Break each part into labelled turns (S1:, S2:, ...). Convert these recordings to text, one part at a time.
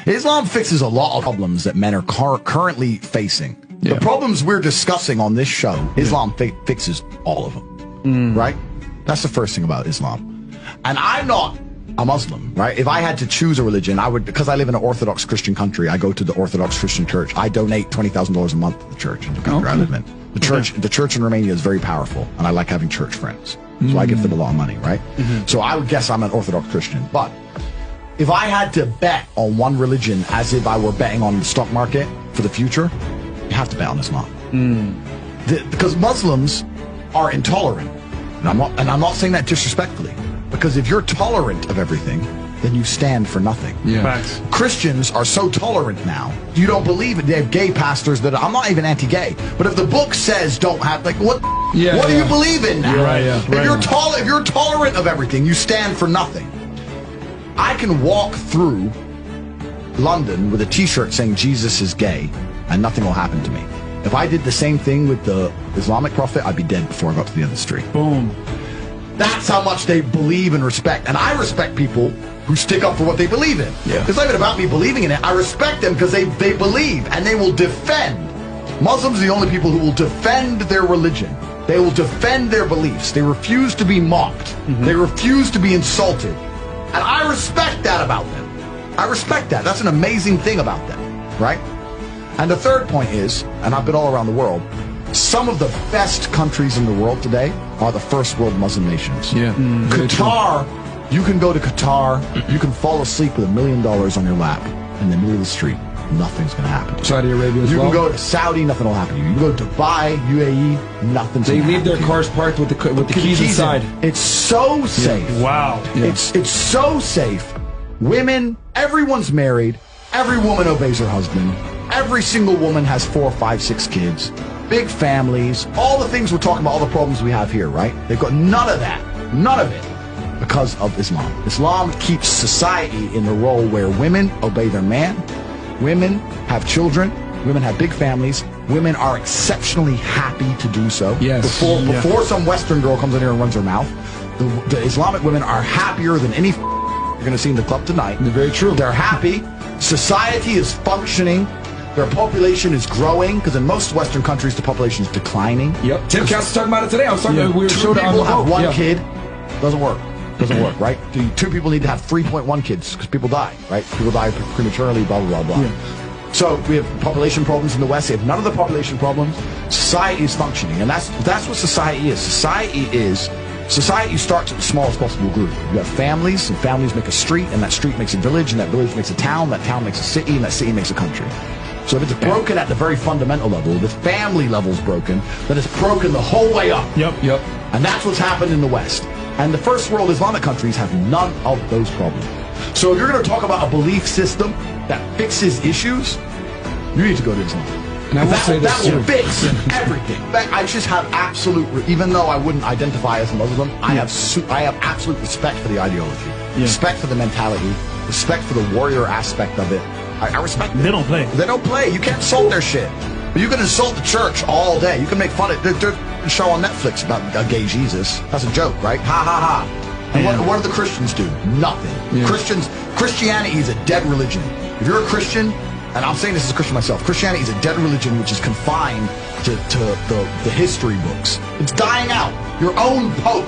S1: Islam fixes a lot of problems that men are currently facing.
S2: Yeah.
S1: The problems we're discussing on this show, Islam fixes all of them, right? That's the first thing about Islam. And I'm not a Muslim, right? If I had to choose a religion, I would, because I live in an Orthodox Christian country, I go to the Orthodox Christian church. I donate $20,000 a month to the church in the country I live in. The church in Romania is very powerful, and I like having church friends. So I give them a lot of money, right? So I would guess I'm an Orthodox Christian. But if I had to bet on one religion as if I were betting on the stock market for the future, you have to bet on Islam. Because Muslims are intolerant. And I'm not saying that disrespectfully. Because if you're tolerant of everything, then you stand for nothing.
S2: Yeah.
S3: Facts.
S1: Christians are so tolerant now. You don't believe it. They have gay pastors that I'm not even anti-gay, but if the book says don't have, like, what do you believe in now? If you're tolerant of everything, you stand for nothing. I can walk through London with a T-shirt saying Jesus is gay, and nothing will happen to me. If I did the same thing with the Islamic prophet, I'd be dead before I got to the end of the street.
S3: Boom.
S1: That's how much they believe and respect. And I respect people who stick up for what they believe in.
S2: Yeah.
S1: It's not even about me believing in it. I respect them because they believe and they will defend. Muslims are the only people who will defend their religion. They will defend their beliefs. They refuse to be mocked. They refuse to be insulted. And I respect that about them. I respect that. That's an amazing thing about them, right? And the third point is, and I've been all around the world, some of the best countries in the world today are the first world Muslim nations.
S2: Yeah.
S1: Qatar, you can go to Qatar, you can fall asleep with $1 million on your lap in the middle of the street. Nothing's going to happen to you.
S2: Saudi Arabia as well.
S1: You can go to Saudi, nothing will happen to you. You can go to Dubai, UAE, nothing's
S2: They
S1: going to
S2: leave
S1: happen
S2: their cars parked with the keys inside.
S1: It's so safe.
S3: Wow.
S2: Yeah.
S1: It's so safe. Women, everyone's married. Every woman obeys her husband. Every single woman has 4, 5, 6 kids. Big families. All the things we're talking about, all the problems we have here, right? They've got none of that. None of it. Because of Islam. Islam keeps society in the role where women obey their man. Women have children. Women have big families. Women are exceptionally happy to do so.
S2: Yes.
S1: Before some Western girl comes in here and runs her mouth, the Islamic women are happier than any you're going to see in the club tonight.
S2: Very true.
S1: They're happy. Society is functioning. Their population is growing, because in most Western countries, the population is declining.
S2: Yep. Tim Cass was talking about it today. I was talking. We were
S1: 2
S2: showed it on
S1: people
S2: the
S1: have
S2: boat.
S1: 1 kid. Doesn't work. Doesn't work, right? 2 people need to have 3.1 kids, because people die, right? People die prematurely, blah, blah, blah, blah.
S2: Yeah.
S1: So we have population problems in the West. They have none of the population problems. Society is functioning, and that's what society is. Society starts at the smallest possible group. You have families, and families make a street, and that street makes a village, and that village makes a town, that town makes a city, and that city makes a country. So if it's broken at the very fundamental level, the family level's broken, then it's broken the whole way up.
S3: Yep.
S1: And that's what's happened in the West. And the first world Islamic countries have none of those problems. So if you're going to talk about a belief system that fixes issues, you need to go to Islam.
S2: And I will say this
S1: that will
S2: too.
S1: fix everything. In fact, I just have even though I wouldn't identify as a Muslim, I have absolute respect for the ideology, respect for the mentality, respect for the warrior aspect of it. I respect it.
S3: They don't play.
S1: They don't play. You can't insult their shit. But you can insult the church all day. You can make fun of it. There's a show on Netflix about a gay Jesus. That's a joke, right? Ha, ha, ha. And what do the Christians do? Nothing. Christianity is a dead religion. If you're a Christian, and I'm saying this as a Christian myself, Christianity is a dead religion which is confined to the history books. It's dying out. Your own Pope.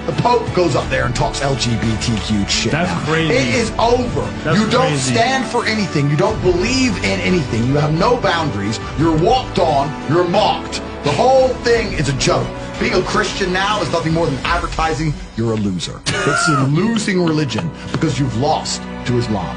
S1: The Pope goes up there and talks LGBTQ shit.
S3: That's
S1: now.
S3: crazy.
S1: It is over.
S3: That's
S1: you don't
S3: crazy.
S1: stand for anything. You don't believe in anything. You have no boundaries. You're walked on. You're mocked. The whole thing is a joke. Being a Christian now is nothing more than advertising you're a loser. It's a losing religion because you've lost to Islam.